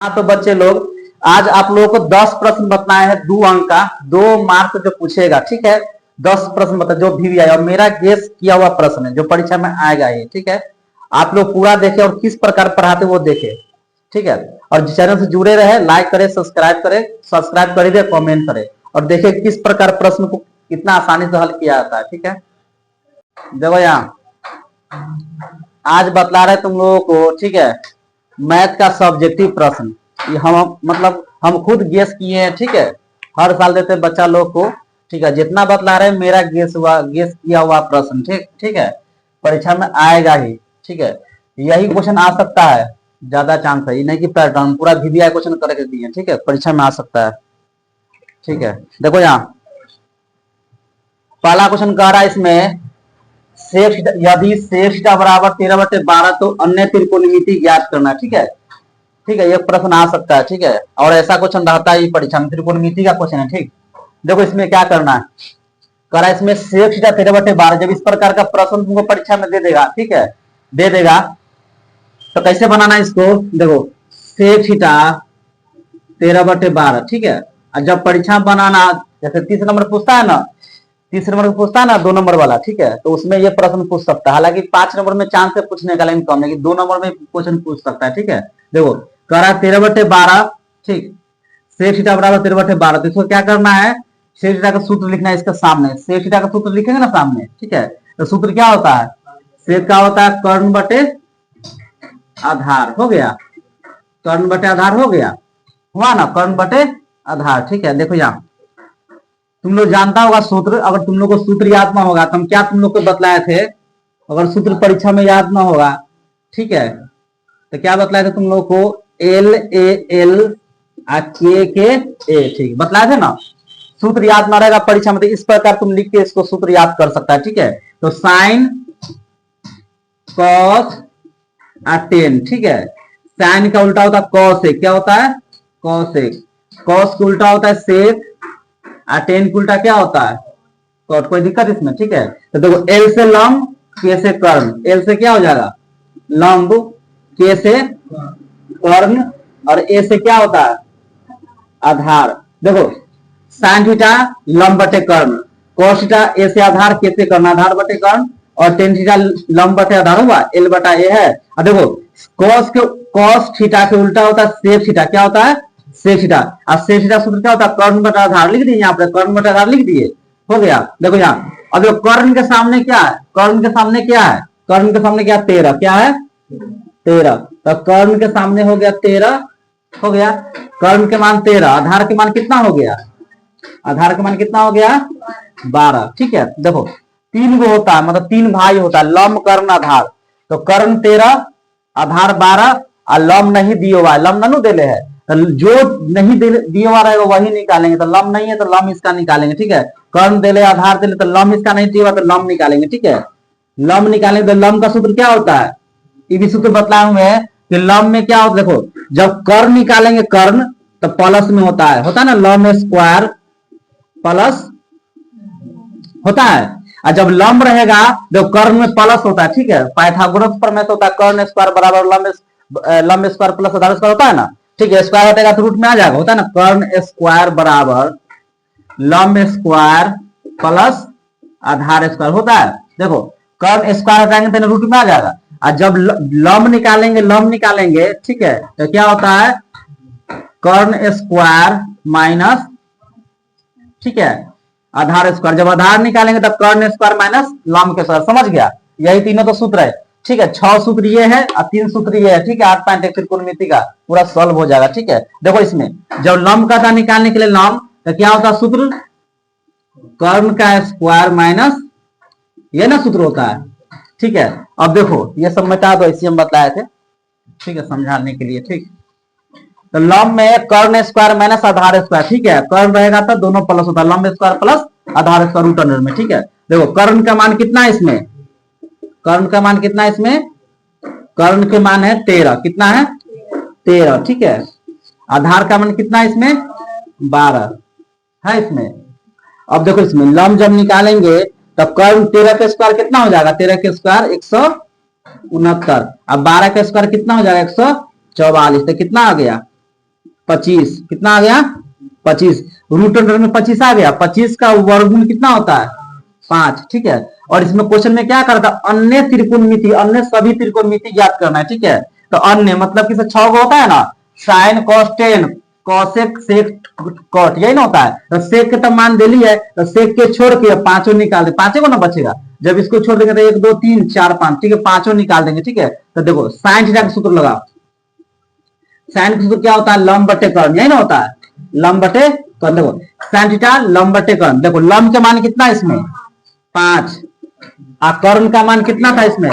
हाँ तो बच्चे लोग, आज आप लोगों को 10 प्रश्न बताए हैं 2 अंक का, 2 मार्क जो पूछेगा, ठीक है। 10 प्रश्न बता जो भी आया, और मेरा गेस किया हुआ प्रश्न है जो परीक्षा में आएगा ये, ठीक है। आप लोग पूरा देखें और किस प्रकार पढ़ाते वो देखें, ठीक है। और चैनल से जुड़े रहे, लाइक करें, सब्सक्राइब कर दे, कमेंट करें और देखें किस प्रकार प्रश्न को कितना आसानी से हल किया जाता है, ठीक है। देखो यहाँ आज बतला रहे तुम लोगों को, ठीक है, मैथ का सब्जेक्टिव प्रश्न। ये हम खुद गेस किए हैं, ठीक है। हर साल देते हैं बच्चा लोग को, ठीक है। जितना बतला रहे हैं मेरा गेस किया हुआ प्रश्न, ठीक है। परीक्षा में आएगा ही, ठीक है। यही क्वेश्चन आ सकता है, ज्यादा चांस है, ये नहीं कि पैटर्न पूरा VBI क्वेश्चन करके दिए, ठीक है। परीक्षा में आ सकता है, ठीक है। देखो यहाँ पहला क्वेश्चन कह रहा है इसमें, यदि शेष थीटा बराबर 13/12 तो अन्य त्रिकोणमिति ज्ञात करना, ठीक है। ठीक है, ये प्रश्न आ सकता है, ठीक है। और ऐसा क्वेश्चन रहता है परीक्षा में, त्रिकोणमिति का क्वेश्चन है, ठीक। देखो इसमें क्या करना है, करा इसमें शेष थीटा 13/12, जब इस प्रकार का प्रश्न तुमको परीक्षा में दे देगा, ठीक है, दे देगा तो कैसे बनाना है इसको। देखो शेष थीटा 13/12, ठीक है। और जब परीक्षा बनाना, जैसे 30 नंबर पूछता है ना, 30 नंबर पूछता है ना 2 नंबर वाला, ठीक है, तो उसमें ये प्रश्न पूछ सकता है। हालांकि 5 नंबर में चांस है पूछने का, लेकिन कम, लेकिन 2 नंबर में क्वेश्चन पूछ सकता है, ठीक है। देखो करा 13/12, ठीक। शेष थीटा बराबर 13/12, तो इसको क्या करना है, शेष थीटा का सूत्र लिखना है इसके सामने। शेष थीटा का सूत्र लिखेंगे ना सामने, ठीक है। तो सूत्र क्या होता है, शेष का होता है कर्ण बटे आधार, हो गया। कर्ण बटे आधार हो गया, हुआ ना, कर्ण बटे आधार, ठीक है। देखो यहाँ तुम लोग जानता होगा सूत्र, अगर तुम लोग को सूत्र याद ना होगा तो हम क्या तुम लोग को बतलाए थे, अगर सूत्र परीक्षा में याद ना होगा, ठीक है, तो क्या बतलाए थे तुम लोग को, LAL के ए, ठीक बतलाए थे ना। सूत्र याद ना रहेगा परीक्षा में तो इस प्रकार तुम लिख के इसको सूत्र याद कर सकता है, ठीक है। तो साइन कॉस टेन, ठीक है। साइन का उल्टा होता है कॉसेक, क्या होता है कॉसेक। कॉस का उल्टा होता है सेक, और टेन उल्टा क्या होता है कॉट। कोई दिक्कत इसमें, ठीक है। तो देखो एल से लंब, के से कर्ण, एल से क्या हो जाएगा लंब, के से कर्ण, और ए से क्या होता है आधार। देखो साइन थीटा लंब बटे कर्ण, कॉस थीटा ए से आधार, के से कर्ण, आधार बटे कर्ण, और टेन थीटा लंब बटे आधार हुआ, एल बटा ए है। और देखो कॉस थीटा के उल्टा होता है सेक थीटा, क्या होता है सेक थीटा, और सेक थीटा सूत्र क्या होता है कर्ण बटा आधार, लिख दिए यहाँ पे, कर्ण बटा आधार लिख दिए, हो गया। देखो यहाँ अब देखो कर्ण के सामने क्या है, कर्ण के सामने क्या है, कर्ण के सामने क्या 13, क्या है 13, तो कर्ण के सामने हो गया 13, हो गया। कर्ण के मान 13, आधार के मान कितना हो गया, आधार के मान कितना हो गया 12, ठीक है। देखो 3 गो होता है, मतलब 3 भाई होता है, लंब कर्ण आधार। तो कर्ण 13, आधार 12, और लंब नहीं दिए हुआ है, लंब ननु देले है, जो नहीं दिए हुआ रहेगा वही निकालेंगे। तो लंब नहीं है तो लंब इसका निकालेंगे, ठीक है। कर्ण देले आधार देले तो लंब इसका नहीं दिया हुआ तो लंब निकालेंगे, ठीक है। लंब निकालेंगे तो लंब का सूत्र क्या होता है, ये भी सूत्र बतलाए हुए हैं कि लंब में क्या होता है। देखो जब कर्ण निकालेंगे, कर्ण तो प्लस में होता है ना, लंब स्क्वायर प्लस होता है। और जब लंब रहेगा जब कर्ण में प्लस होता है, ठीक है। पाइथागोरस प्रमेय होता है कर्ण स्क्वायर बराबर लंब स्क्वायर प्लस आधार स्क्वायर होता है ना, ठीक है। स्क्वायर हटेगा तो रूट में आ जाएगा, होता है ना, कर्ण स्क्वायर बराबर लंब स्क्वायर प्लस आधार स्क्वायर होता है। देखो कर्ण स्क्वायर हटाएंगे तो रूट में आ जाएगा, और जब लंब निकालेंगे, ठीक है, तो क्या होता है कर्ण स्क्वायर माइनस, ठीक है, आधार स्क्वायर। जब आधार निकालेंगे तब कर्ण स्क्वायर माइनस लंब के स्क्वायर, समझ गया। यही तीनों तो सूत्र है, ठीक है। 6 सूत्र ये है और 3 सूत्र ये है, ठीक है। 8.1 त्रिकोणमिति का पूरा सॉल्व हो जाएगा, ठीक है। देखो इसमें जब लंब का था निकालने के लिए लंब, तो क्या होता है सूत्र कर्ण का स्क्वायर माइनस, ये ना सूत्र होता है, ठीक है। अब देखो ये सब बता दो, इसी हम बताए थे, ठीक है, समझाने के लिए, ठीक। तो लंब में कर्ण स्क्वायर माइनस आधार स्क्वायर, ठीक है। कर्ण रहेगा तो दोनों प्लस होता है, लंब स्क्वायर प्लस आधार स्क्वायर रूट अंडर में, ठीक है। देखो कर्ण का मान कितना है इसमें, कर्ण का मान कितना है इसमें, कर्ण के मान है 13, कितना है 13, ठीक है। आधार का मान कितना है इसमें 12 है इसमें। अब देखो इसमें लंब जब निकालेंगे तब कर्ण 13 के स्क्वायर कितना हो जाएगा, 13 के स्क्वायर 169, अब 12 का स्क्वायर कितना हो जाएगा 144, तो कितना आ गया 25 कितना आ गया 25, रूट अंडर में 25 आ गया, 25 का वर्गमूल कितना होता है 5, ठीक है। और इसमें क्वेश्चन में क्या करता है, अन्य त्रिकोणमिति, अन्य सभी त्रिकोणमिति ज्ञात करना है, ठीक है। तो अन्य मतलब कि 6 होता है ना, sine cos tan cosec sec cot, यही ना होता है। तो सेक के तो मान दे ली है, तो सेक के छोड़ के पांचों निकाल दे, पांचों को ना बचेगा, जब इसको छोड़ देंगे तो 1 2 3 4 5, ठीक है, पांचों निकाल देंगे, ठीक है। तो देखो साइन थीटा का सूत्र लगा, साइन का सूत्र क्या होता है, लंब बटे कर्ण, यही ना होता है, लंब बटे कर्ण। देखो साइन थीटा लंब बटे कर्ण, देखो लंब के मान कितना इसमें 5, और कर्ण का मान कितना था इसमें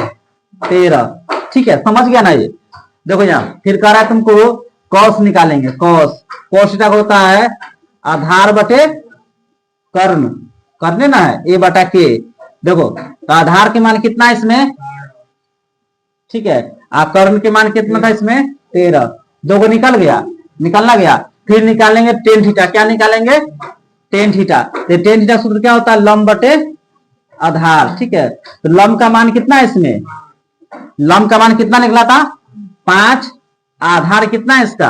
13, ठीक है, समझ गया ना ये। देखो यहाँ फिर कह रहा है तुमको कॉस निकालेंगे, कॉस कॉस थीटा होता है आधार बटे कर्ण, करने ना है ए बटा के। देखो तो आधार के मान कितना है इसमें, ठीक है, और कर्ण के मान कितना था इसमें 13, दो को निकल गया, निकलना गया। फिर निकालेंगे टेन थीटा, क्या निकालेंगे टेन थीटा, तो टेन थीटा सूत्र क्या होता है लंब बटे आधार, ठीक है। तो लंब का मान कितना है इसमें, लंब का मान कितना निकला था 5, आधार कितना है इसका,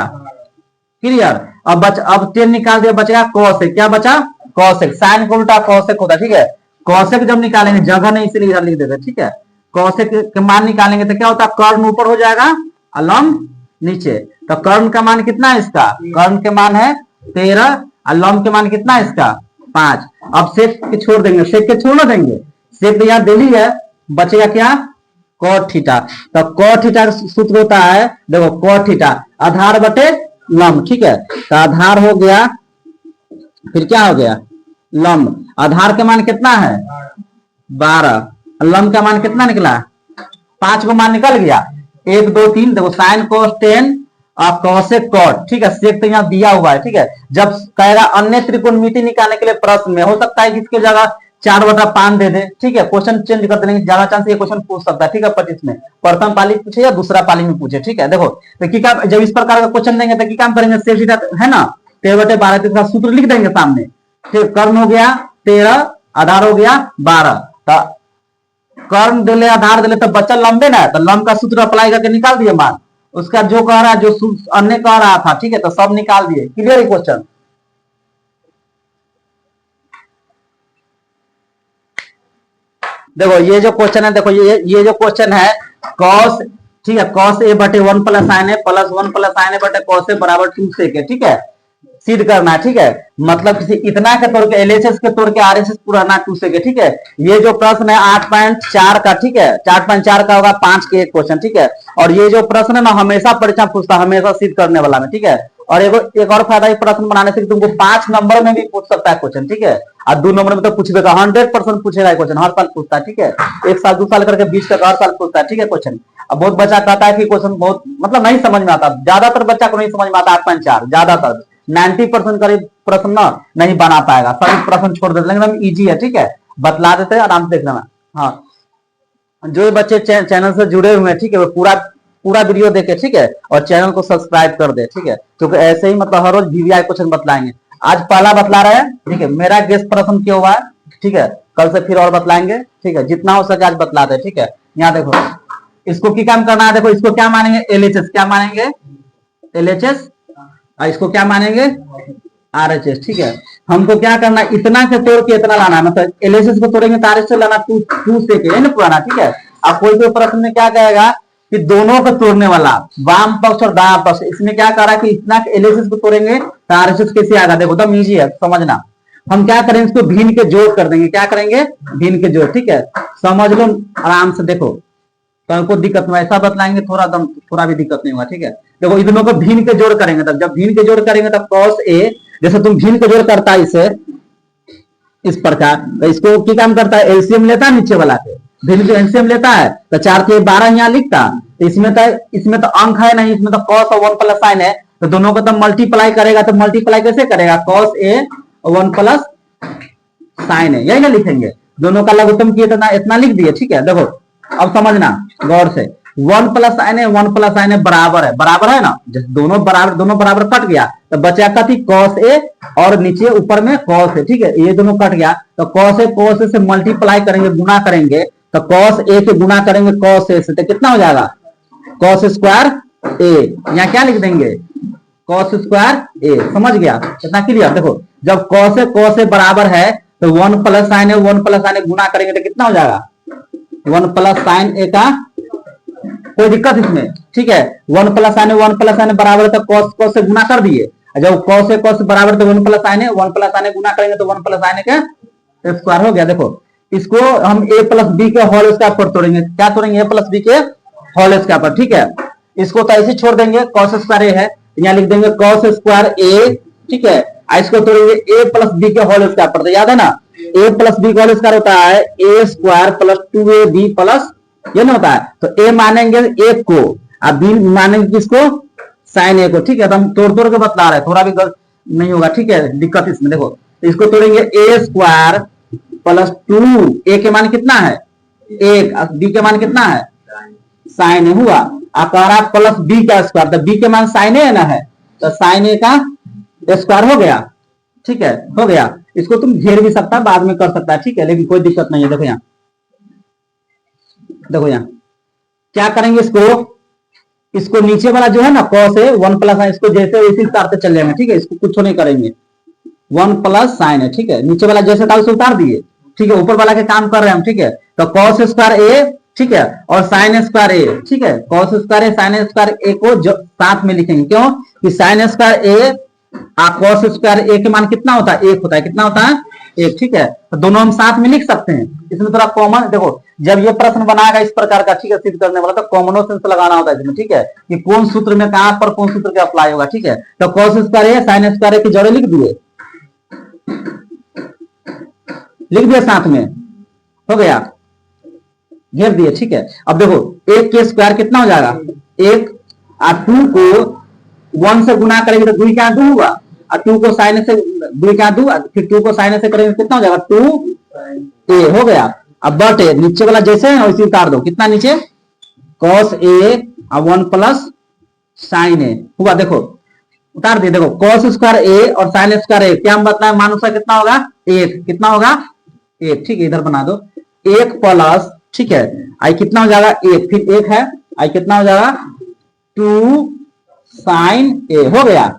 क्लियर। अब 10 निकाल दिया, बचेगा कॉसेक, क्या बचा कॉसेक, साइन को उल्टा कॉसेक होता है, ठीक है। कॉसेक जब निकालेंगे, जगह नहीं इसलिए इधर लिख देते, ठीक है। कॉसेक के मान निकालेंगे तो क्या होता है, कर्ण ऊपर हो जाएगा और लंब नीचे। तो कर्ण का मान कितना है इसका, कर्ण के मान है 13, और लंब के मान कितना है इसका 5। अब सेक के छोड़ देंगे, सेक के छोड़ देंगे, सेक तो यहाँ दे ली है, बचेगा क्या कॉट थीटा। तो कॉट थीटा का सूत्र होता है, देखो कॉट थीटा आधार बटे लंब, ठीक है। तो आधार हो गया, फिर क्या हो गया लंब, आधार के मान कितना है 12, लंब का मान कितना निकला 5 को मान निकल गया, 1 2 3, देखो साइन कोस टेन और कॉसेक कॉट, ठीक है। सेक तो यहाँ दिया हुआ है, ठीक है। जब कहेगा अन्य त्रिकोणमिति निकालने के लिए प्रश्न में, हो सकता है कि इसकी जगह 4/5 दे दे, ठीक है, क्वेश्चन चेंज कर देंगे, ज्यादा चांस ये क्वेश्चन पूछ सकता है, ठीक है। 25 में प्रथम पाली पूछे या दूसरा पाली में पूछे, ठीक है। देखो तो की काम, जब इस प्रकार का क्वेश्चन देंगे तो की काम करेंगे, सेक थीटा है ना 13/12 का सूत्र लिख देंगे सामने, ठीक। कर्ण हो गया 13, आधार हो गया 12, तो कर्ण दिले आधार दिले तो बच्चा लंबे ना है, तो लंब का सूत्र अप्लाई करके निकाल दिए मान, उसका जो कह रहा है, जो अन्य कह रहा था, ठीक है, तो सब निकाल दिए, क्लियर है क्वेश्चन। देखो ये जो क्वेश्चन है, देखो ये जो क्वेश्चन है कॉस, ठीक है, कॉस ए बटे 1 प्लस साइन ए प्लस 1 प्लस साइन ए बटे कॉस ए बराबर 2 सेक है, ठीक है, सिद्ध करना है, ठीक है। मतलब किसी इतना के तोड़ के एलएचएस के तोड़ के आरएचएस पूरा ना 2 सेक है, ठीक है। ये जो प्रश्न है 8.4 का, ठीक है, 4.4 का होगा 5 के एक क्वेश्चन, ठीक है। और ये जो प्रश्न है ना हमेशा परीक्षा पूछता, हमेशा सिद्ध करने वाला में, ठीक है। और एक और फायदा प्रश्न बनाने से तुमको 5 नंबर में भी पूछ सकता है क्वेश्चन, ठीक है। और 2 नंबर में तो पूछेगा, 100% पूछेगा क्वेश्चन, हर साल पूछता है, ठीक है। 1 साल 2 साल करके 20 तक हर साल पूछता है, ठीक है क्वेश्चन। अब बहुत बच्चा कहता है कि क्वेश्चन बहुत मतलब नहीं समझ में आता, ज्यादातर बच्चा को नहीं समझ में आता 8.4, ज्यादातर 90% करीब प्रश्न ना नहीं बना पाएगा, सभी प्रश्न छोड़ देते, लेकिन इजी है, ठीक है, बतला देते हैं, आराम से देख लेना। हाँ, जो बच्चे चैनल से जुड़े हुए हैं, ठीक है, वो पूरा वीडियो देखे, ठीक है, और चैनल को सब्सक्राइब कर दे, ठीक है, क्योंकि ऐसे ही मतलब हर रोज वीवीआई क्वेश्चन बतलाएंगे। आज पहला बतला रहे हैं, ठीक है, मेरा गेस्ट प्रश्न क्यों हुआ है, ठीक है, कल से फिर और बतलाएंगे, ठीक है, जितना हो सके आज बतलाते हैं, ठीक है। यहाँ देखो इसको क्या काम करना है, देखो इसको क्या मानेंगे एलएचएस, क्या मानेंगे एलएचएस, इसको क्या मानेंगे आरएचएस, ठीक है। हमको क्या करना है, इतना से तोड़ के इतना लाना, मतलब एलएचएस को तोड़ेंगे तो आरएचएस लाना 2 से के ना पुराना, ठीक है। अब कोई प्रश्न में क्या कहेगा कि दोनों को तोड़ने वाला वाम पक्ष और दायां पक्ष, इसमें क्या कर रहा है कि इतना एलएचएस को तोड़ेंगे तो आरएचएस कैसे आएगा, देखो तो इजी है समझना। हम क्या करेंगे, इसको भिन्न के जोड़ कर देंगे, क्या करेंगे भिन्न के जोड़, ठीक है, समझ लो आराम से। देखो तो कोई दिक्कत नहीं, ऐसा बतलाएंगे थोड़ा भी दिक्कत नहीं होगा, ठीक है। देखो इन दोनों को भिन्न के जोड़ करेंगे, तब जब भिन्न के जोड़ करेंगे तब कॉस ए, जैसे तुम भिन्न के जोड़ करता है इसे इस प्रकार, तो इसको क्या काम करता है एलसीएम लेता है नीचे वाला के, भिन्न के एलसीएम लेता है, तो 4 के 12 यहाँ लिखता, तो इसमें तो अंक है नहीं, इसमें तो कॉस और 1 प्लस साइन है, तो दोनों को तो मल्टीप्लाई करेगा, तो मल्टीप्लाई कैसे करेगा कॉस ए और 1 प्लस साइन है, यही ना लिखेंगे, दोनों का लघुत्तम किए तो इतना लिख दिए, ठीक है। देखो अब समझना गौर से, 1 प्लस साइन है 1 प्लस साइन है बराबर है ना, दोनों बराबर कट गया तो बचा कथी कॉस ए और नीचे ऊपर में कॉस ए, ठीक है, ये दोनों कट गया तो कॉस ए से मल्टीप्लाई करेंगे, गुना करेंगे, तो कॉस ए के गुना करेंगे कॉस ए से, तो कितना हो जाएगा कॉस स्क्वायर ए, यहाँ क्या लिख देंगे कॉस स्क्वायर ए। समझ गया? कितना क्लियर? देखो जब कॉस ए बराबर है तो 1 प्लस साइन ए 1 प्लस साइन ए गुना करेंगे तो कितना हो जाएगा? 1 प्लस साइन ए का कोई दिक्कत इसमें? ठीक है, 1 प्लस साइन ए 1 प्लस साइन ए बराबर तो कॉस से गुना कर दिए। जब कॉस बराबर तो 1 प्लस साइन ए 1 प्लस साइन ए गुना करेंगे तो 1 प्लस साइन ए का स्क्वायर हो गया। देखो इसको हम ए प्लस बी के होल स्क्वायर पर तोड़ेंगे। क्या तोड़ेंगे? ए प्लस बी के होल स्क्वायर पर। ठीक है, इसको तो ऐसे छोड़ देंगे, कॉस स्क्वायर ए है, यहाँ लिख देंगे कॉस स्क्वायर ए। ठीक है, इसको तोड़ेंगे ए प्लस बी के होल स्क्वायर पर। तो याद है ना, ए प्लस बी का होल स्क्वायर होता है ए स्क्वायर प्लस 2ab प्लस ये ना होता है। तो ए मानेंगे एक को और बी मानेंगे किसको? साइन ए को। ठीक है, तो हम तोड़ तोड़ के बतला रहे हैं, थोड़ा भी गलत नहीं होगा। ठीक है, दिक्कत इसमें देखो, तो इसको तोड़ेंगे ए स्क्वायर प्लस 2, ए के मान कितना है? 1, बी के मान कितना है? साइन ए हुआ। आकारा प्लस बी का स्क्वायर, तो बी के मान साइन ए ना है, तो साइन ए का स्क्वायर हो गया। ठीक है, हो गया। इसको तुम घेर भी सकता है, बाद में कर सकता है। ठीक है, लेकिन कोई दिक्कत नहीं है। देखो यहाँ, देखो यहाँ क्या करेंगे, इसको नीचे वाला जो है ना कॉस है 1 प्लस साइन, इसको जैसे इसी उतारते चल जाएंगे। ठीक है, इसको कुछ नहीं करेंगे, 1 प्लस साइन है। ठीक है, नीचे वाला जैसे था उसे उतार दिए। ठीक है, ऊपर वाला के काम कर रहे हैं हम। ठीक है, तो कॉस स्क्वायर ए, ठीक है, और साइन स्क्वायर ए। ठीक है, कॉस स्क्वायर ए साइन स्क्वायर ए को साथ में लिखेंगे। क्यों? कि साइन स्क्वायर ए और कॉस स्क्वायर ए के मान कितना होता है? 1 होता है। कितना होता है? 1। ठीक है, तो दोनों हम साथ में लिख सकते हैं। इसमें थोड़ा कॉमन देखो, जब ये प्रश्न बनाएगा इस प्रकार का, ठीक है, सिद्ध करने वाला, तो कॉमन सेंस लगाना होता है इसमें। ठीक है, कि कौन सूत्र में कहां पर कौन सूत्र के अप्लाई होगा। ठीक है, तो कॉस स्क्वायर ए साइन स्क्वायर ए की जोड़े लिख दिए, साथ में हो गया, घेर दिए। ठीक है, अब देखो 1 के स्क्वायर कितना हो जाएगा? 1 और 2 को 1 से गुना करेंगे तो 2 क्या 2 हुआ, और 2 को साइन से 2 क्या 2, फिर 2 को साइन से करेंगे कितना हो जाएगा? 2 ए हो गया। अब बटे नीचे वाला जैसे है उसी उतार दो। कितना नीचे? कॉस ए और 1 प्लस साइन ए हुआ। देखो उतार दिए। देखो कॉस स्क्वायर ए और साइन स्क्वायर ए क्या हम बताए? मान उसका कितना होगा? 1। कितना होगा? 1। ठीक है, इधर बना दो 1 प्लस, ठीक है, आई कितना हो जाएगा? 1, फिर 1 है, आई कितना हो जाएगा? 2 साइन ए हो गया।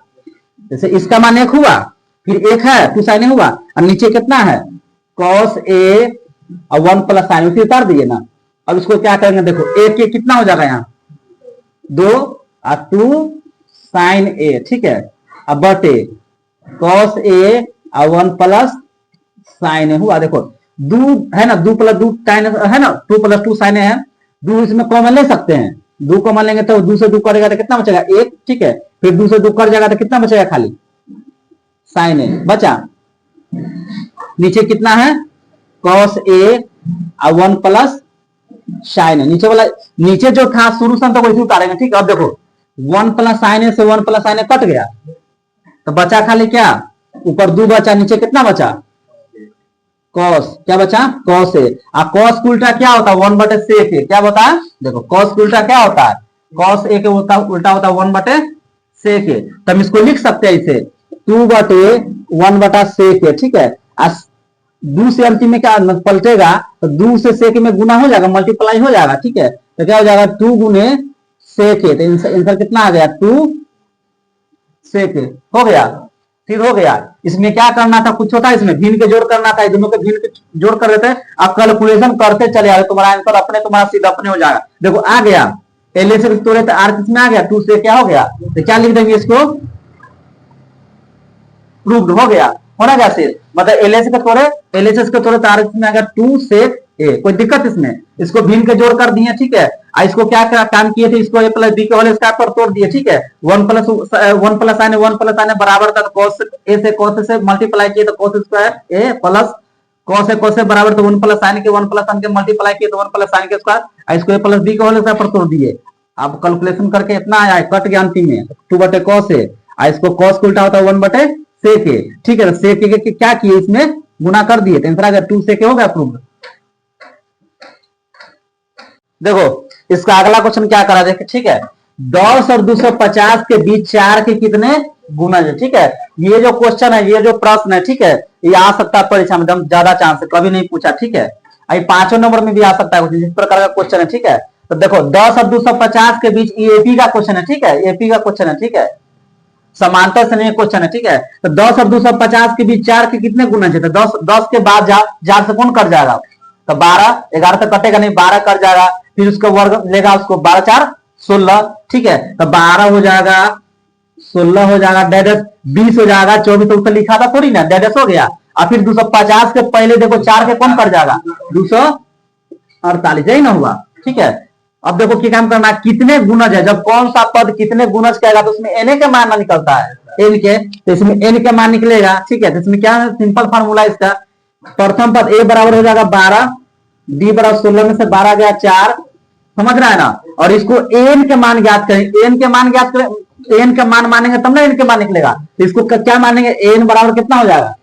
जैसे इसका मान 1 हुआ, फिर 1 है, 2 साइन ए हुआ, और नीचे कितना है? कॉस ए और 1 प्लस साइन, उसे उतार दिए ना। अब इसको क्या करेंगे? देखो 1 के कितना हो जाएगा? यहाँ 2 और 2 साइन ए। ठीक है, अब बटे कॉस ए और 1 प्लस साइन ए हुआ। देखो 2 है ना, 2 प्लस 2 साइन है ना, 2 प्लस 2 साइन है। 2 इसमें कॉमन ले सकते हैं, 2 कॉमन लेंगे तो 2 से 2 करेगा तो कितना बचेगा? 1। ठीक है, फिर 2 से 2 कर जाएगा तो कितना बचेगा? खाली साइन ए बचा। नीचे कितना है? कॉस ए और 1 प्लस साइन ए। नीचे वाला, नीचे जो था शुरू से तो वैसे उतारेंगे। ठीक है, अब देखो 1 प्लस साइन ए से 1 प्लस साइन ए कट गया, तो बचा खाली क्या? ऊपर 2 बचा, नीचे कितना बचा? कॉस। क्या बचा? Cos A. और कॉस का उल्टा क्या होता है? 1 बटे सेक ए। क्या होता है? देखो कॉस का उल्टा क्या होता है? कॉस ए के उल्टा होता है 1 बटे सेक ए। तो हम इसको लिख सकते हैं इसे 2 बटे 1 बटा सेक ए। ठीक है, 2 से अंतिम में क्या पलटेगा? तो 2 से सेक में गुना हो जाएगा, मल्टीप्लाई हो जाएगा। ठीक है, तो क्या हो जाएगा? 2 गुने सेक ए। तो आंसर कितना आ गया? 2 सेक ए हो गया। फिर हो गया। इसमें क्या करना था? कुछ होता है इसमें भिन्न के जोड़ करना था, दोनों के भिन्न के जोड़ कर देते हैं। आप कैलकुलेशन करते चले आ, तुम्हारा आंसर अपने तुम्हारा सीधा अपने हो जाएगा। देखो आ गया, एल से तोड़े तो आर किसमें आ गया? 2 से क्या हो गया? तो क्या लिख देंगे इसको? प्रूव्ड हो गया। होना क्या सिर्फ मतलब एलएच का तोड़े, एलएचएस का तोड़े तो आर में अगर 2 से ए, कोई दिक्कत इसमें? इसको भिन्न के जोड़ कर दिए। ठीक है, इसको क्या काम किए थे? इसको ए प्लस बी के होल स्क्वायर पर तोड़ दिए। ठीक है, 1 प्लस आने बराबर था, कॉस ए से कॉस से मल्टीप्लाई किए तो कॉस स्क्वायर ए प्लस कॉस से बराबर तो 1 प्लस साइन के 1 प्लस साइन के मल्टीप्लाई किए तो 1 प्लस साइन के स्क्वायर, इसको ए प्लस बी के होल स्क्वायर पर तोड़ दिए। अब कैलकुलेशन करके इतना आया, कट गया अंतिम में 2 बटे कॉस ए, इसको कॉस को उल्टा होता है 1 बटे सेक ए। ठीक है, सेक ए के क्या किए? इसमें गुना कर दिए, तो आंसर आ गया 2 सेक ए हो गया प्रूव्ड। देखो इसका अगला क्वेश्चन क्या करा देखे। ठीक है, 10 और 250 के बीच 4 के कितने गुना है? ठीक है, ये जो क्वेश्चन है, ये जो प्रश्न है, ठीक है, ये आ सकता है परीक्षा में, ज्यादा चांस है, कभी नहीं पूछा। ठीक है, अभी 5वें नंबर में भी आ सकता है इस प्रकार का क्वेश्चन है। ठीक है, तो देखो 10 और 250 के बीच एपी का क्वेश्चन है। ठीक है, एपी का क्वेश्चन है। ठीक है, समांतर श्रेणी क्वेश्चन है, ठीक है। तो 10 और 250 के बीच 4 के कितने गुणज है, तो 10 के बाद 4 से कौन कट जाएगा, तो 12, 11 तो कटेगा नहीं, 12 कट जाएगा, फिर उसका वर्ग लेगा, उसको 12 4 16, ठीक है। तो 12 हो जाएगा, 16 हो जाएगा, डेडेस 20 हो जाएगा, 24 तो उसका लिखा था थोड़ी ना, डेडेस हो गया। और फिर 250 के पहले देखो 4 के कौन कट जाएगा, 248, यही ना हुआ, ठीक है। अब देखो क्या काम करना है, कितने गुणज है, जब कौन सा पद कितने गुणज कहेगा तो उसमें एन का मान निकलता है, एन के, तो इसमें एन का मान निकलेगा, ठीक है। तो इसमें क्या है, सिंपल फार्मूला इसका, प्रथम पद ए बराबर हो जाएगा 12, डी बराबर 16 में से 12 गया 4, समझ रहा है ना। और इसको एन के मान ज्ञात करें, एन के मान ज्ञात करें, एन का मान मानेंगे तब ना एन के मान निकलेगा। तो इसको क्या मानेंगे, एन बराबर कितना हो जाएगा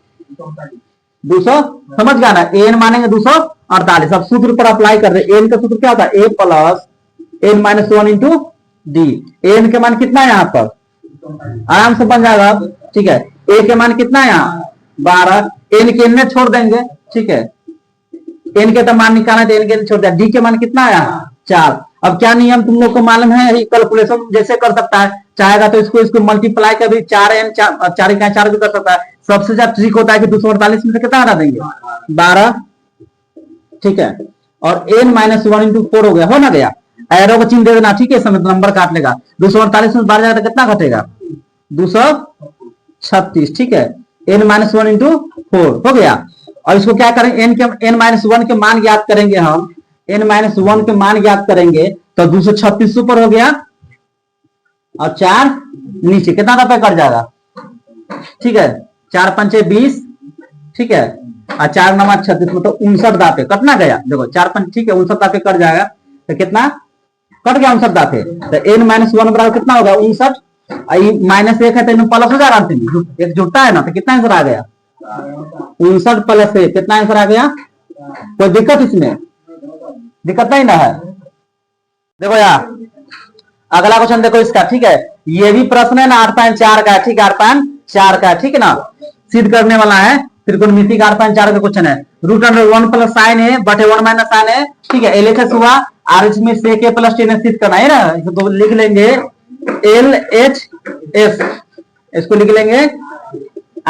200, समझ गया ना, एन मानेंगे 248। अब सूत्र पर अप्लाई कर रहे, एन का सूत्र क्या होता है, A plus N minus 1 into D. N के मान कितना है यहाँ पर, आराम से बन जाएगा, ठीक है। ए के मान कितना है यहाँ 12, एन के एन में छोड़ देंगे, ठीक है। एन के तो मान निकालना है तो एन के छोड़ दिया, डी के मान कितना है यहाँ 4। अब क्या नियम तुम लोग को मालूम है, कैलकुलेशन जैसे कर सकता है, चाहेगा तो इसको मल्टीप्लाई कर भी 4 भी कर सकता है। सबसे ज्यादा ट्रिक होता है कि 248 में से कितना हटा देंगे 12, ठीक है। और एन माइनस 1 इंटू 4 हो गया, हो ना गया, एरो का चिन्ह दे देना, ठीक है, समय नंबर काट लेगा। 248 में 12 जाएगा तो कितना घटेगा 236, ठीक है। एन माइनस 1 इंटू 4 हो गया। और इसको क्या करेंगे, एन माइनस 1 के मान ज्ञात करेंगे हम, एन माइनस 1 के मान ज्ञात करेंगे तो 236 ऊपर हो गया और 4 नीचे, कितना रुपए कट जाएगा, ठीक है। 4 पंचे 20, ठीक है, और 4 9 36, मतलब 59 दाते कटना गया, देखो 4 5, ठीक है, 59 दाते कट जाएगा, तो कितना कट गया 59 दाते। तो एन माइनस 1 बराबर कितना होगा 59, माइनस 1 है तो इन प्लस हो जाएगा, एक जुटता है ना, तो कितना आंसर आ गया 59 प्लस 1, कितना आंसर आ गया। कोई दिक्कत इसमें, दिक्कत नहीं ना है। देखो यार अगला क्वेश्चन देखो इसका, ठीक है, ये भी प्रश्न है ना 8.4 का, ठीक है, 8.4 का, ठीक है ना, सिद्ध करने वाला है, त्रिकोणमिति का 8.4 का क्वेश्चन है। रूट अंडर 1 प्लस साइन ए बटे 1 माइनस साइन ए, ठीक है, एलएचएस हुआ, आरएच में सेक ए प्लस टेन सिद्ध करना है ना, इसको लिख लेंगे एलएचएस, इसको लिख लेंगे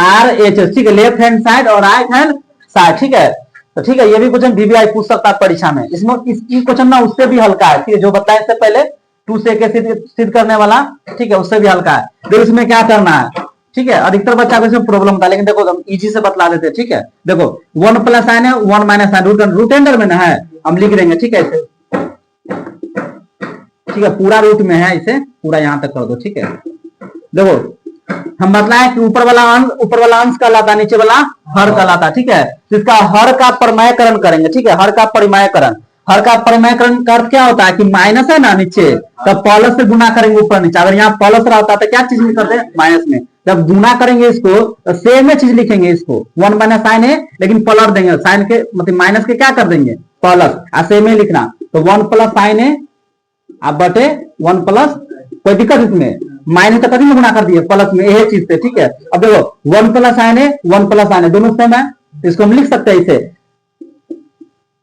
आरएचएस, ठीक है, लेफ्ट हैंड साइड और राइट हैंड साइड, ठीक है। तो ठीक है, ये भी क्वेश्चन बीबीआई पूछ सकता है परीक्षा में, इसमें इसकी क्वेश्चन ना उससे भी हल्का है, ठीक है, जो बताया इससे पहले 2 से के सिद्ध करने वाला, ठीक है, उससे भी हल्का है। देखो इसमें क्या करना है, ठीक है, अधिकतर बच्चा को इसमें प्रॉब्लम था, लेकिन देखो हम इजी से बतला देते हैं, ठीक है। देखो 1 प्लस साइन है 1 माइनस साइन, रूट अंडर में ना है, हम लिख देंगे, ठीक है, इसे, ठीक है, पूरा रूट में है, इसे पूरा यहां तक कर दो, ठीक है। देखो हम बतलाएं कि ऊपर वाला अंश कहलाता है, नीचे वाला हर कहलाता है, ठीक है। तो इसका हर का परिमयकरण करेंगे, ठीक है, हर का परिमयकरण का अर्थ क्या होता है कि माइनस है ना नीचे, तब प्लस से गुना करेंगे ऊपर नीचे, अगर यहाँ प्लस रहता तो क्या चीज में करते हैं माइनस में, जब गुना करेंगे इसको तो सेम में चीज लिखेंगे, इसको 1 माइनस साइन है लेकिन प्लस देंगे, साइन के मतलब माइनस के क्या कर देंगे प्लस, सेम में लिखना, तो 1 प्लस साइन है आप बटे 1 प्लस, कोई दिक्कत इसमें, माइनस का कभी गुना कर दिए प्लस में, यही चीज से, ठीक है। अब देखो 1 प्लस साइन है 1 प्लस साइन है, दोनों सेम है, तो इसको हम लिख सकते हैं इसे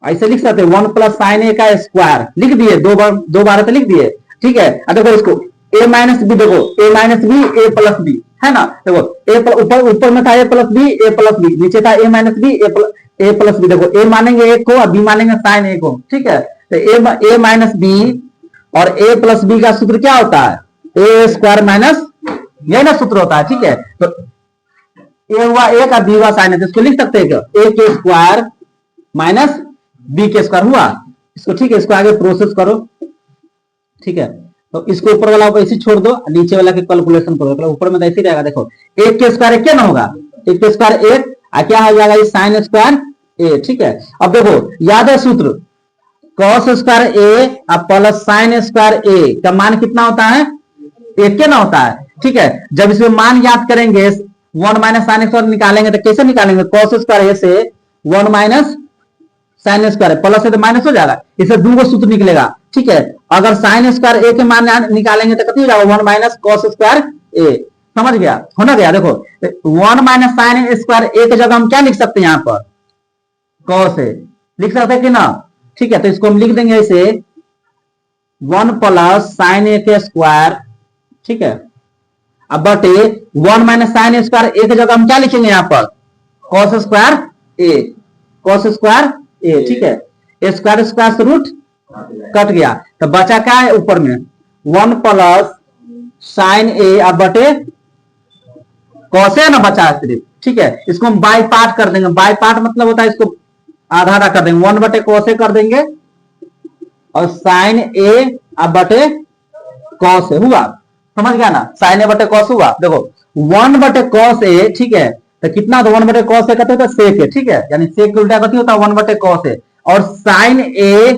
ऐसे लिख सकते हैं, 1 प्लस साइन ए का स्क्वायर लिख दिए, दो बार तो लिख दिए, ठीक है। अब देखो इसको ए माइनस बी, देखो ए माइनस बी ए प्लस बी है ना, देखो ऊपर में था ए प्लस बी, नीचे था ए माइनस बी ए प्लस बी, देखो ए मानेंगे एक को और बी मानेंगे साइन ए को, ठीक है। तो ए माइनस बी और ए प्लस बी का सूत्र क्या होता है, ए स्क्वायर माइनस, यही ना सूत्र होता है, ठीक है। तो ए हुआ ए का बी हुआ साइन है, तो इसको लिख सकते हैं क्या, ए के स्क्वायर माइनस बी के स्क्वायर हुआ, इसको, ठीक है, इसको आगे प्रोसेस करो, ठीक है। तो इसको ऊपर वाला ऐसे छोड़ दो, नीचे वाला के कैलकुलेशन करो, ऊपर में तो ऐसे रहेगा, देखो 1 के स्क्वायर क्या ना होगा, 1 के स्क्वायर 1, क्या हो जाएगा ये साइन स्क्वायर ए, ठीक है। अब देखो याद है सूत्र, कॉस स्क्वायर ए प्लस साइन स्क्वायर ए का मान कितना होता है, 1 के ना होता है, ठीक है। जब इसमें मान याद करेंगे 1 माइनस साइन स्क्वायर निकालेंगे, तो कैसे निकालेंगे, कॉस स्क्वायर ए से 1 माइनस साइन स्क्वायर, प्लस है तो माइनस हो जाएगा, इससे 2 सूत्र निकलेगा, ठीक है। अगर साइन स्क्वायर ए के मान निकालेंगे तो कितनी हो जाएगा 1 माइनस कॉस स्क्वायर ए, समझ गया, होना गया। देखो 1 माइनस साइन स्क्वायर ए की जगह हम क्या लिख सकते हैं, यहाँ पर कॉस ए लिख सकते हैं कि ना, ठीक है। तो इसको हम लिख देंगे ऐसे 1 प्लस साइन ए के स्क्वायर, ठीक है। अब बटे 1 माइनस साइन ए स्क्वायर, ए की जगह हम क्या लिखेंगे यहाँ पर कॉस स्क्वायर ए, कॉस स्क्वायर ए, ठीक है। ए स्क्वायर स्क्वायर से रूट कट गया, तो बचा क्या है ऊपर में 1 प्लस साइन ए अब बटे कॉस ए ना बचा है सिर्फ, ठीक है। इसको हम बाई पार्ट कर देंगे, बाई पार्ट मतलब होता है इसको आधा आधा कर देंगे, 1 बटे कॉस ए कर देंगे और साइन ए अब बटे कॉस ए हुआ, समझ गया ना, साइन ए बटे कॉस हुआ। देखो 1 बटे कॉस ए, ठीक है, तो कितना, तो 1 बटे कॉस ए कहते हैं सेक ए, ठीक है, यानी सेक उल्टा कथी होता है 1 बटे कॉस ए, और साइन ए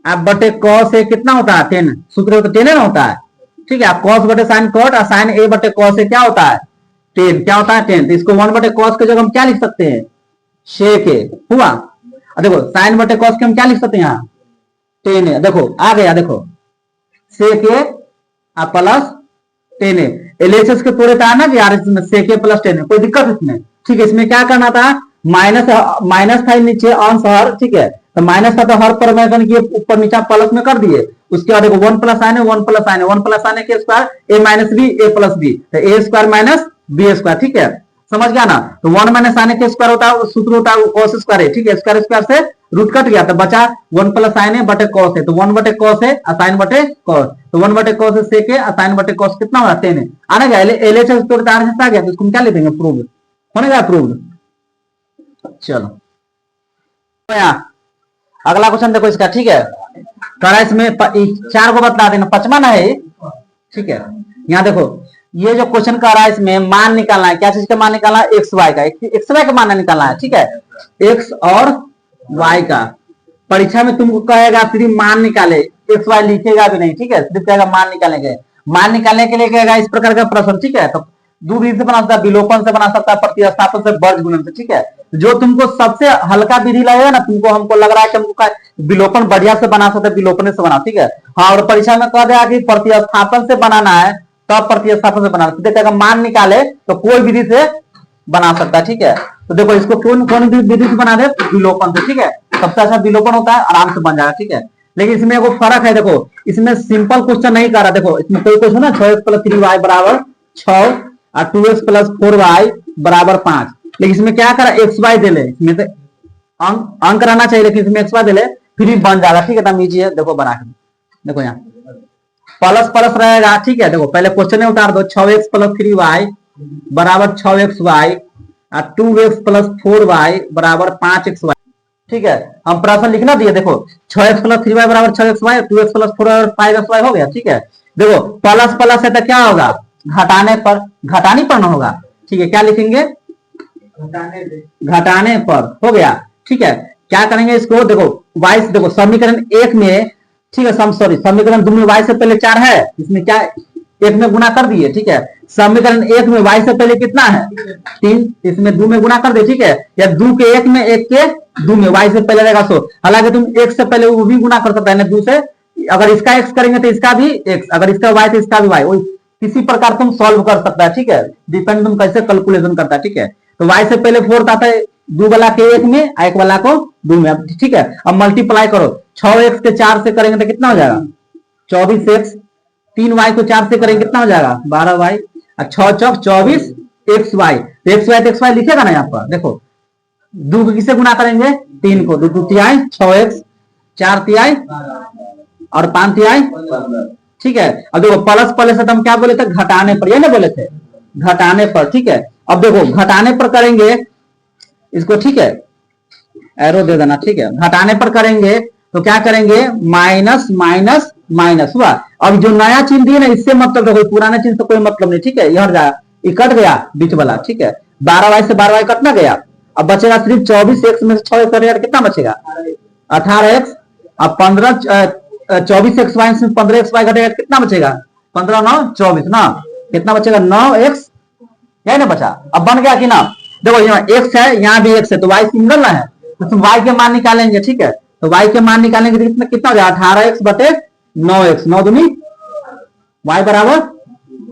अब बटे कॉस ए कितना होता है 10, सूत्र तो 10 ना होता है, ठीक है। कॉस बटे साइन कॉट और साइन ए बटे कॉस ए क्या होता है 10, क्या होता है 10, तो इसको 1 बटे कॉस के जगह हम क्या लिख सकते हैं सेक ए हुआ। और देखो साइन बटे कॉस के हम क्या लिख सकते हैं यहाँ 10 है, देखो आ गया, देखो सेक ए प्लस 10 है, एलएचएस के तोड़े था ना कि यार इसमें सेक ए प्लस 10 है, कोई दिक्कत इसमें, ठीक है। इसमें क्या करना था, माइनस माइनस था नीचे अंश हर, ठीक है, तो माइनस था तो हर पर मैं किए ऊपर नीचे प्लस में कर दिए, उसके बाद देखो 1 प्लस साइन है 1 प्लस साइन है 1 प्लस साइन है के स्क्वायर ए माइनस बी ए प्लस बी, तो ए स्क्वायर माइनस बी स्क्वायर, ठीक है, समझ गया ना। तो 1 माइनस साइन के स्क्वायर होता है, सूत्र होता है कॉस स्क्वायर है, ठीक है, स्क्वायर स्क्वायर से रूट कट गया, तो बचा 1 प्लस साइन है बटे कॉस है, तो 1 बटे कॉस है और साइन बटे कॉस, तो 1 बटे कॉस है सेक है और साइन बटे कॉस कितना होगा 10 है, आने गया एलएचएस तोड़ तार से आ गया, तो इसको हम क्या ले देंगे प्रूव, होने गया प्रूव। चलो तो यहाँ अगला क्वेश्चन देखो इसका, ठीक है, करा इसमें 4 को बतला देना, 5वां ना है, ठीक है। यहाँ देखो ये जो क्वेश्चन कर रहा है इसमें मान निकालना है, क्या चीज का मान निकालना है, एक्स वाई का, एक्स वाई का मान निकालना है, ठीक है, एक्स और वाई का। परीक्षा में तुमको कहेगा फिर मान निकाले, एक्स वाई लिखेगा भी नहीं, ठीक है, सिर्फ कहेगा मान निकालेंगे, मान निकालने के लिए कहेगा इस प्रकार का प्रश्न, ठीक है, तो दो विधि से बना सकता है, विलोपन से बना सकता है, प्रतिस्थापन से, वर्ग गुणन से, ठीक है। जो तुमको सबसे हल्का विधि लगेगा ना, तुमको हमको लग रहा है कि हमको विलोपन बढ़िया से बना सकते हैं, विलोपन से बना, ठीक है। हाँ, और परीक्षा में कह दिया कि प्रतिस्थापन से बनाना है, तब प्रतिस्थापन से बनाना, सीधे कहेगा मान निकाले तो कोई विधि से बना सकता है, ठीक है। तो देखो इसको कौन कौन विधि से बना दे, विलोपन से, ठीक है, सबसे अच्छा विलोपन होता है, आराम से बन जाएगा, ठीक है। लेकिन इसमें एगो फर्क है, देखो इसमें सिंपल क्वेश्चन नहीं कर रहा, देखो इसमें कोई क्वेश्चन है 6x प्लस 3y बराबर 6 और 2x प्लस 4y बराबर 5, लेकिन इसमें क्या करा एक्स वाई दे ले, इसमें से अंक रहना चाहिए, लेकिन इसमें एक्स वाई दे ले फिर भी बन जाएगा, ठीक है, तब ईजी है, देखो बना के देखो यहाँ प्लस प्लस रहेगा, ठीक है। देखो पहले क्वेश्चन में उतार दो, 6x प्लस 3y बराबर 6xy और 2x प्लस 4y बराबर 5xy, ठीक है। हम प्रश्न लिखना दिए, देखो 6x प्लस 3y बराबर 6xy, 2x प्लस 4y बराबर 5xy हो गया, ठीक है। देखो प्लस प्लस है तो क्या होगा, घटाने पर, घटानी पर ना होगा, ठीक है, क्या लिखेंगे घटाने पर हो गया, ठीक है। क्या करेंगे इसको, देखो y, देखो समीकरण 1 में, ठीक है, सॉरी समीकरण 2 में y से पहले 4 है, इसमें क्या 1 में गुना कर दिए, ठीक है। समीकरण 1 में y से पहले कितना है 3, इसमें 2 में गुना कर दे, ठीक है, या 2 के 1 में 1 के 2 में y से पहले रहेगा 100, हालांकि तुम 1 से पहले वो भी गुना कर सकता है, 2 से, अगर इसका x करेंगे तो इसका भी x, अगर इसका y तो इसका भी y, किसी प्रकार तुम सॉल्व कर सकता है, ठीक है, डिपेंड तुम कैसे कैलकुलेशन करता है, ठीक है। तो y से पहले 4 आता है 2 वाला के 1 में, 1 वाला को 2 में, ठीक है। अब मल्टीप्लाई करो, 6x के 4 से करेंगे तो कितना हो जाएगा 24x, 3y को 4 से करेंगे कितना हो जाएगा 12y, और 6 चौक 24xy, तो xy लिखेगा ना यहाँ पर, देखो 2 को किसे गुना करेंगे 3 को, 2 तिहाई 6x, 4 तिहाई और 5 तिहाई, ठीक है। अब देखो प्लस प्लस से हम क्या बोले थे, घटाने पर, ये ना बोले थे घटाने पर, ठीक है। अब देखो घटाने पर करेंगे इसको, ठीक है, एरो दे देना, ठीक है, घटाने पर करेंगे तो क्या करेंगे माइनस माइनस माइनस हुआ। अब जो नया चिन्ह दिए ना इससे मतलब देखो, पुराने चिन्ह से कोई मतलब नहीं, ठीक है, ये हट जाएगा, ये कट गया बीच वाला, ठीक है, 12y से 12y कटना गया, अब बचेगा सिर्फ 24x में से 6 करेगा कितना बचेगा 18x, अब 24xy से 15xy घटेगा कितना बचेगा 15 9 24 ना, कितना बचेगा 9x, यही ना बचा। अब बन गया कि ना, देखो यहाँ x है यहाँ भी x है, तो y सिंगल ना है, तो तुम y के मान निकालेंगे, ठीक है, तो y के मान निकालेंगे तो कितना कितना हो जाएगा 18x बटे 9x, 9 दूनी y बराबर,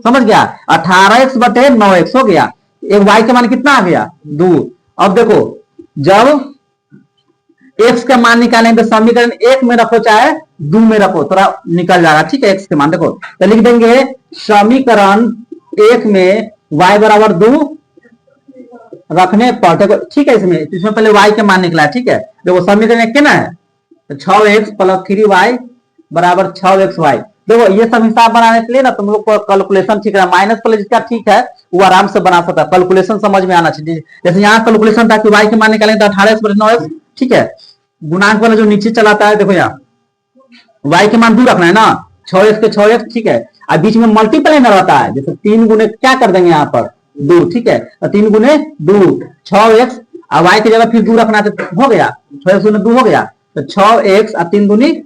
समझ गया, 18x बटे 9x हो गया, एक y के मान कितना आ गया 2। अब देखो जब x का मान निकालेंगे तो समीकरण 1 में रखो चाहे 2 में रखो, थोड़ा निकल जाएगा, ठीक है, x के मान देखो, तो लिख देंगे समीकरण एक में y बराबर 2 रखने पर देखो, ठीक है, इसमें पहले y के मान निकला है, ठीक है। देखो समीकरण एक के ना है, तो 6x प्लस 3y बराबर 6xy। देखो ये सब हिसाब बनाने के लिए ना तुम लोग को कैलकुलेशन ठीक है, माइनस प्लस जिसका ठीक है वो आराम से बना सकता है, कैलकुलेशन समझ में आना चाहिए। जैसे यहाँ कैलकुलेशन था कि y के मान निकालेंगे तो 18x प्लस 9x, ठीक है। गुणांक वाला जो नीचे चलाता है, देखो यहाँ y के मान 2 रखना है ना, 6x के 6x, ठीक है। अब बीच में मल्टीप्लाई में रहता है, जैसे 3 गुने क्या कर देंगे यहाँ पर 2, ठीक है, तो 3 गुने 2 6x, अब y की जगह फिर 2 रखना तो हो गया 6x गुने 2 हो गया, तो 6x और 3 दूनी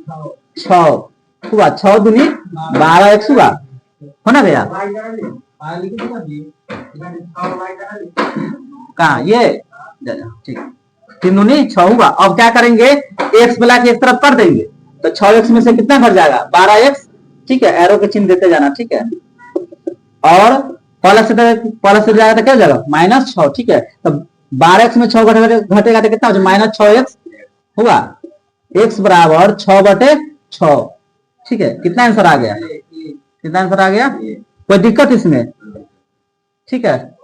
6 हुआ, 6 दूनी 12x हुआ, हो ना भैया। कहा ये ठीक, 3 दूनी 6 हुआ। अब क्या करेंगे, x बुला के इस तरफ कर देंगे, तो 6x में से कितना घट जाएगा 12x, ठीक है, एरो के चिन्ह देते जाना, ठीक है। और प्लस से जाएगा तो क्या हो जाएगा -6, ठीक है। तो 12x में 6 घटेगा तो कितना हो जाएगा -6x होगा, x बराबर 6/6, ठीक है। कितना आंसर आ गया, कितना आंसर आ गया, कोई दिक्कत इसमें, ठीक है।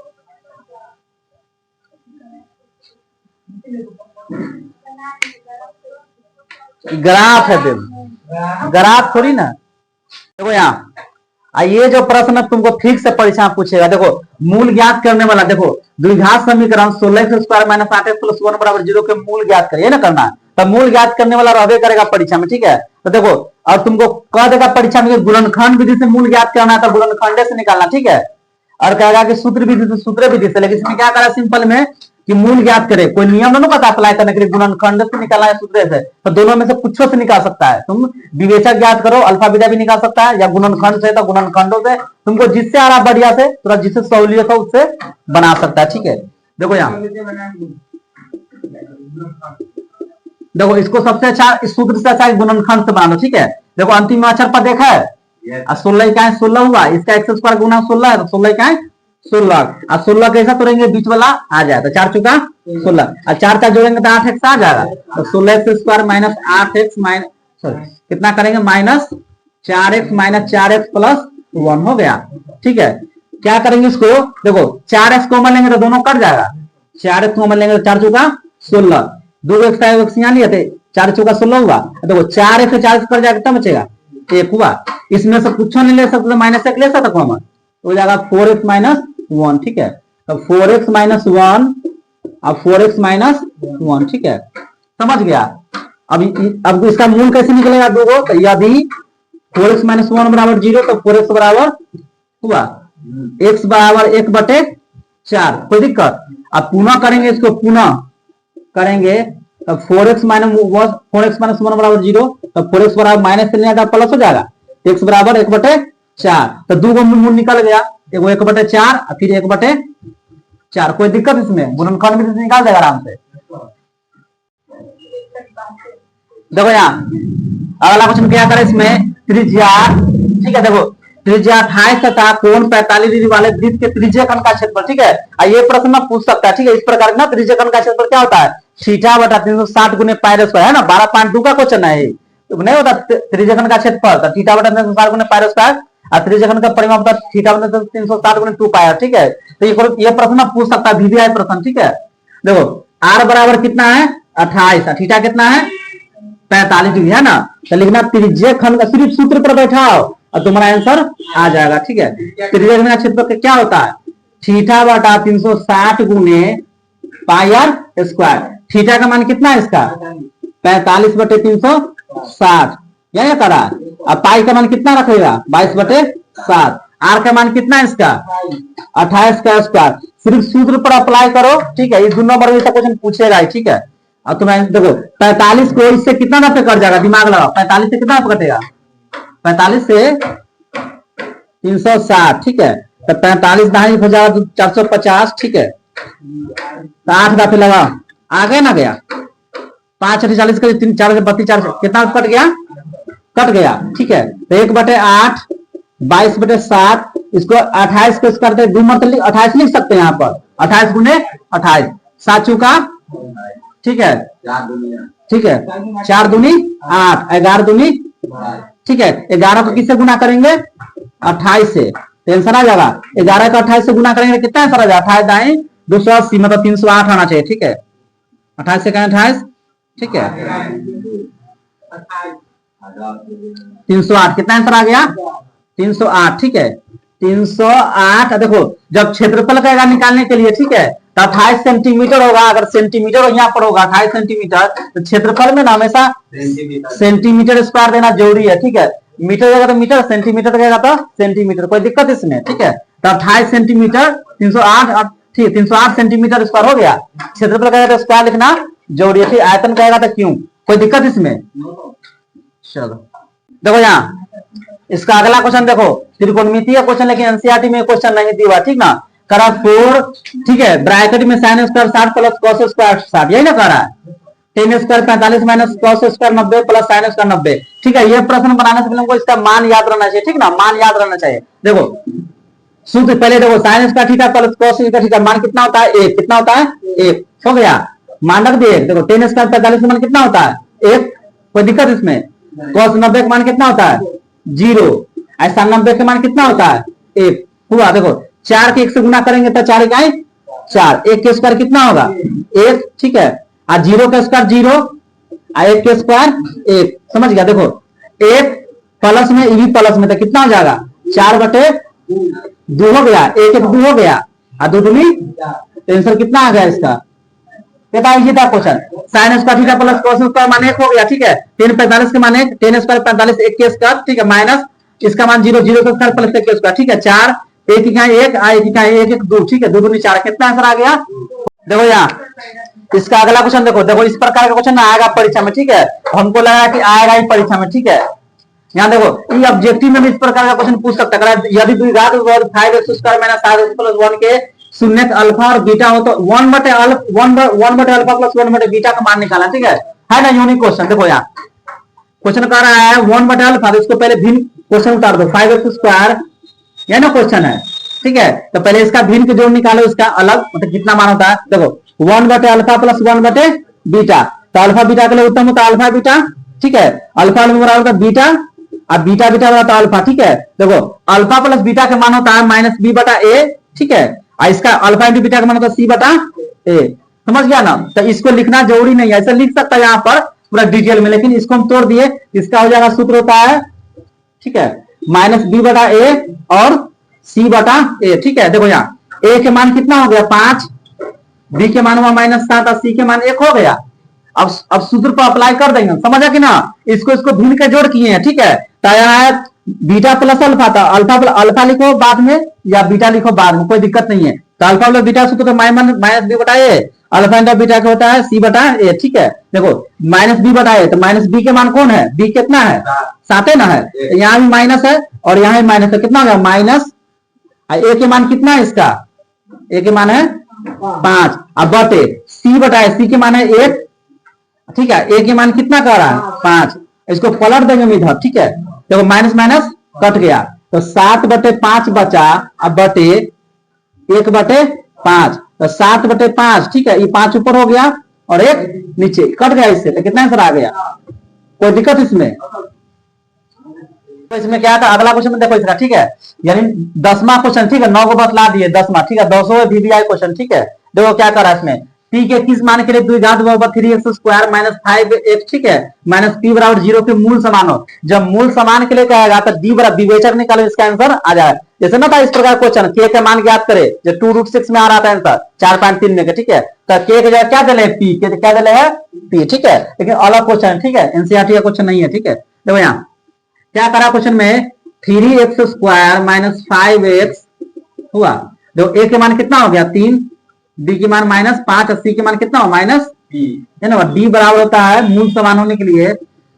ग्राफ है, देखो ग्राफ थोड़ी ना, देखो यहाँ ये जो प्रश्न तुमको फिक्स से परीक्षा में पूछेगा, देखो मूल ज्ञात करने वाला, देखो द्विघात समीकरण 16x² - 8x + 1 = 0 के मूल ज्ञात करिए ना करना, तो मूल ज्ञात करने वाला रहबे करेगा परीक्षा में, ठीक है। तो देखो और तुमको कह देगा परीक्षा में गुणनखंड विधि से मूल ज्ञात करना है तो गुणनखंड से निकालना, ठीक है। और कहेगा कि सूत्र विधि से सूत्र विधि से, लेकिन इसमें क्या करा सिंपल में कि मूल ज्ञात करे, कोई नियम नहीं कहता अप्लाई करने के लिए गुणनखंड से निकालना है सूत्र से, तो दोनों में से कुछ से निकाल सकता है। तुम विवेचक ज्ञात करो, अल्फा बीटा भी निकाल सकता है, या गुणनखंड से तो गुणनखंडों से, तुमको जिससे आ रहा बढ़िया से, थोड़ा जिससे सहूलियत हो उससे बना सकता है, ठीक है। देखो यहाँ देखो इसको सबसे अच्छा इस सूत्र से अच्छा गुणनखंड से बना लो, ठीक है। देखो अंतिम अक्षर पर देखा है 16 का 16 हुआ, इसका x² गुना 16 है तो 16 का 16, और 16 कैसा तोड़ेंगे बीच वाला आ जाए, तो 4 चुका 16, और 4 का जोड़ेंगे तो 8x आ जाएगा, तो 16x² - 8x कितना करेंगे -4x - 4x + 1 हो गया, ठीक है। क्या करेंगे इसको, देखो 4x कॉमन लेंगे तो दोनों कट जाएगा, 4x कॉमन लेंगे तो 4 चुका 16, 2x का x यहाँ लिए थे, 4 चुका 16 हुआ, देखो 4x से 4x कट जाएगा कितना बचेगा 1 हुआ। इसमें से कुछ नहीं ले सकते, -1 ले सकता कॉमन, तो हो जाएगा 4x - 1, ठीक है। तो 4x - 1 और 4x - 1, ठीक है, समझ गया। अब इसका मूल कैसे निकलेगा दो, तो यदि 4x - 1 बराबर 0 तो 4x बराबर हुआ x बराबर 1/4, कोई दिक्कत। अब पुनः करेंगे इसको, पुनः करेंगे तो 4x - 1 बराबर 0, तो 4x बराबर माइनस से लेगा प्लस हो जाएगा, x बराबर 1/4, तो 2 मूल निकल गया, एगो 1/4 और फिर 1/4, कोई दिक्कत इसमें, गुणनखंड में से निकाल देगा आराम से। देखो यहाँ अगला क्वेश्चन क्या करे, इसमें त्रिज्या, ठीक है, देखो त्रिज्या 28 तथा कोण 45 डिग्री वाले वृत्त के त्रिज्यखंड का क्षेत्रफल, ठीक है। ये प्रश्न में पूछ सकता है, ठीक है। इस प्रकार ना त्रिज्यखंड का क्षेत्रफल क्या होता है, θ/360 गुने π² है ना, 12.2 का क्वेश्चन है, तो नहीं होता त्रिज्यखंड का क्षेत्रफल, तो θ/360 गुने π² और त्रिज्यखंड का परिमाप होता है θ/360 गुने 2π, ठीक है। तो ये प्रश्न पूछ सकता है, VVI प्रश्न, ठीक है। देखो r बराबर कितना है 28, थीटा कितना है 45 डिग्री है ना, तो लिखना त्रिज्यखंड का, सिर्फ सूत्र पर बैठाओ और तुम्हारा आंसर आ जाएगा, ठीक है। त्रिज्यखंड का क्षेत्रफल क्या होता है, θ/360 गुने πr², थीटा का मान कितना है इसका 45/360, यह करा। अब पाई का मान कितना रखेगा 22/7, आर का मान कितना है इसका 28 का स्क्वायर, सिर्फ सूत्र पर अप्लाई करो, ठीक है। ये 2 नंबर में क्वेश्चन पूछेगा, ठीक है। अब तुम्हें देखो 45 को इससे कितना ना पे कट जाएगा, दिमाग लगाओ, 45 से कितना कटेगा 45 से 360, ठीक है। तो 45 दाई हो जाएगा 450, ठीक है। तो 8 का पे लगा, आ गया ना, गया 5 40 का 3 4 से 32 कितना कट गया, ठीक है। तो 1/8 22/7, इसको 28 को करते 2 मतलब 28 लिख सकते हैं यहाँ पर, 28 गुने 28, 7 चौका, ठीक है, 4 दूनी 8, 11 दूनी, ठीक है। 11 को किससे गुना करेंगे 28 से, टेंशन आ जाएगा। 11 का 28 से गुना करेंगे कितना आंसर आ जाएगा? 28 दाएं 280 मतलब 308 आना चाहिए। ठीक है 28 से 28 ठीक है 308 कितना आंसर आ गया? 308 ठीक है 308। देखो जब क्षेत्रफल कहेगा निकालने के लिए ठीक है तो 28 सेंटीमीटर होगा। अगर सेंटीमीटर यहाँ पर होगा 28 सेंटीमीटर तो क्षेत्रफल में ना हमेशा सेंटीमीटर स्क्वायर देना जरूरी है। ठीक है मीटर देगा तो मीटर, सेंटीमीटर देगा तो सेंटीमीटर, कोई दिक्कत इसमें। ठीक है तो 28 सेंटीमीटर 308 ठीक 308 सेंटीमीटर स्क्वायर हो गया। क्षेत्रफल कहेगा तो स्क्वायर लिखना जरूरी है। आयतन कहेगा तो क्यों, कोई दिक्कत इसमें। चलो देखो यहाँ इसका अगला क्वेश्चन देखो त्रिकोणमितीय क्वेश्चन, लेकिन एनसीईआरटी में क्वेश्चन नहीं दिया ठीक ना। करा 4 ठीक है ब्रैकेट में sin square 60 plus cos square 60 यही ना कह रहा है। 10 square 45 minus cos square 90 plus sin square 90। ठीक है ये प्रश्न बनाने से पहले हमको इसका मान याद रहना चाहिए। ठीक ना मान याद रहना चाहिए। देखो सूत्र पहले देखो sin square theta plus cos square theta मान कितना होता है? 1 कितना होता है? 1 हो गया। मान रख दिए। देखो 10 स्क्वायर 45 मान कितना होता है? 1, कोई दिक्कत इसमें। cos 90 का मान कितना होता है? 0। ऐसा 90 का मान कितना होता है? 1 हुआ। देखो 4 के 1 से गुना करेंगे तो 4 इकाई 4, 1 के स्क्वायर कितना होगा? 1 ठीक है। और 0 का स्क्वायर 0 और 1 के स्क्वायर 1, समझ गया। देखो 1 प्लस में भी प्लस में तो कितना हो जाएगा? 4/2 हो गया। 1 1 2 हो गया और 2 दूनी आंसर कितना आ गया इसका? ये था question. sin square theta plus cos square मान 1 हो गया। ठीक है 10 45 के मान 1, 10 स्क्वायर 45 1 के स्क्वायर ठीक है माइनस इसका मान 0 0 का स्क्वायर प्लस 1 के स्क्वायर ठीक है 4 1 इकाई 1 1 इकाई 1 1 2 ठीक है 2 दूनी 4 कितना आंसर आ गया? देखो यहाँ इसका अगला क्वेश्चन देखो। देखो इस प्रकार का क्वेश्चन आएगा परीक्षा में। ठीक है हमको लगा कि आएगा ही परीक्षा में। ठीक है यहाँ देखो ये ऑब्जेक्टिव में भी इस प्रकार का क्वेश्चन पूछ सकता है। यदि द्विघात वर्ग 5x square minus 7x plus 1 के शून्य अल्फा और बीटा हो तो 1 बटे अल्फा प्लस 1 बटे बीटा का मान निकालना। ठीक है ना यूनिक क्वेश्चन। देखो यहाँ क्वेश्चन कह रहा है 1 बटे अल्फा, तो इसको पहले भिन्न क्वेश्चन उतार दो। 5x स्क्वायर यह ना क्वेश्चन है। ठीक है तो पहले इसका भिन्न के जोड़ निकालो, इसका अलग मतलब कितना मान होता है। देखो 1 बटे अल्फा प्लस 1 बटे बीटा, तो अल्फा बीटा के लिए उत्तम होता है अल्फा बीटा। ठीक है अल्फा बराबर होता है बीटा और बीटा बीटा बराबर अल्फा। ठीक है देखो अल्फा प्लस बीटा का मान होता है माइनस बी बटा ए। ठीक है इसका अल्फा इंटू बीटा का मान होता है सी बटा ए। समझ गया ना। तो इसको लिखना जरूरी नहीं है, ऐसा लिख सकता है यहाँ पर पूरा डिटेल में, लेकिन इसको हम तोड़ दिए। इसका हो जाएगा सूत्र होता है ठीक है माइनस बी बटा ए और सी बटा ए। ठीक है देखो यहाँ ए के मान कितना हो गया 5, बी के मान हुआ -7 और सी के मान 1 हो गया। अब सूत्र पर अप्लाई कर देंगे, समझा कि ना। इसको भिन्न के जोड़ किए हैं। ठीक है तो यहाँ बीटा प्लस अल्फा था, अल्फा लिखो बाद में या बीटा लिखो बाद में, कोई दिक्कत नहीं है। तो अल्फा प्लस बीटा सूत्र तो माइनस बी बटा ए, अल्फा इंटू बीटा का होता है सी बटा ए। ठीक है देखो माइनस बी बटा ए, तो माइनस बी के मान कौन है? बी कितना है? 7 है ना है। यहाँ भी माइनस है और यहाँ भी माइनस है, कितना होगा? माइनस ए के मान कितना है इसका? ए के मान है 5 अब बटे सी बटा सी के मान है 1। ठीक है ए के मान कितना कर रहा है? 5। इसको पलट देंगे इधर। ठीक है देखो माइनस माइनस कट गया तो 7/5 बचा अब बटे 1/5 तो 7/5। ठीक है ये 5 ऊपर हो गया और 1 नीचे कट गया इससे, तो कितना आंसर आ गया? कोई दिक्कत इसमें? तो इसमें क्या था अगला क्वेश्चन में देखो इसका। ठीक है यानी 10वां क्वेश्चन। ठीक है 9 को बतला दिए 10वां। ठीक है 200 VBI क्वेश्चन। ठीक है देखो क्या कर रहा है इसमें p के किस मान के लिए द्विघात वर्ग 3x स्क्वायर माइनस 5x ठीक है माइनस p बराबर 0 के मूल समान हो। जब मूल समान के लिए कहेगा तो d बराबर विवेचक निकालो, इसका आंसर आ जाएगा। जैसे ना था इस प्रकार क्वेश्चन k के मान ज्ञात करे जो 2√6 में आ रहा था आंसर 4.3 में। ठीक है तो k के जगह क्या दिले p के क्या दिले है p। ठीक है लेकिन अलग क्वेश्चन। ठीक है एनसीईआरटी का क्वेश्चन नहीं है। ठीक है देखो यहाँ क्या करा क्वेश्चन में 3x स्क्वायर माइनस 5x हुआ। देखो a के मान कितना हो गया 3, b के मान -5 और c के मान कितना हो -b है ना। d बराबर होता है मूल समान होने के लिए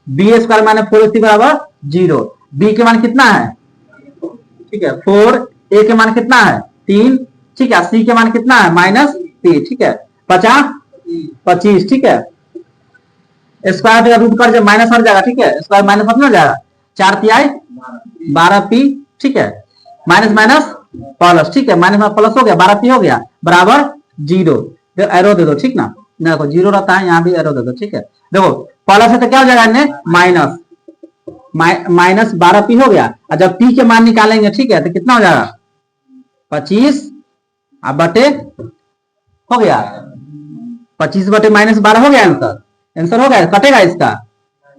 b स्क्वायर माइनस 4ac बराबर 0। b के मान कितना है? ठीक है 4, a के मान कितना है 3। ठीक है c के मान कितना है -3। ठीक है 25। ठीक है स्क्वायर का रूट कर जब माइनस हट जाएगा। ठीक है स्क्वायर माइनस हट ना जाएगा 4 तिहाई 12p। ठीक है माइनस माइनस प्लस। ठीक है माइनस में प्लस हो गया 12p हो गया बराबर 0। एरो दे दो। ठीक ना देखो 0 रहता है यहाँ भी एरो दे दो। ठीक है देखो प्लस है तो क्या हो जाएगा माइनस 12p हो गया और जब p के मान निकालेंगे ठीक है तो कितना हो जाएगा 25 अब बटे हो गया 25 बटे -12 हो गया आंसर। आंसर हो गया, कटेगा इसका,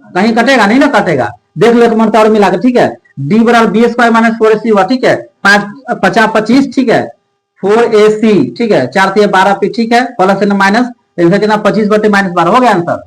कहीं कटेगा नहीं ना, कटेगा। देख लो एक मरता और मिलाकर, ठीक है। डी बराबर बी स्क्वायर माइनस 4ac हुआ, ठीक है। 5 ठीक है, 4ac ठीक है, 4 से 12 पे ठीक है, प्लस माइनस, आंसर कितना 25 बटे -12 हो गया आंसर।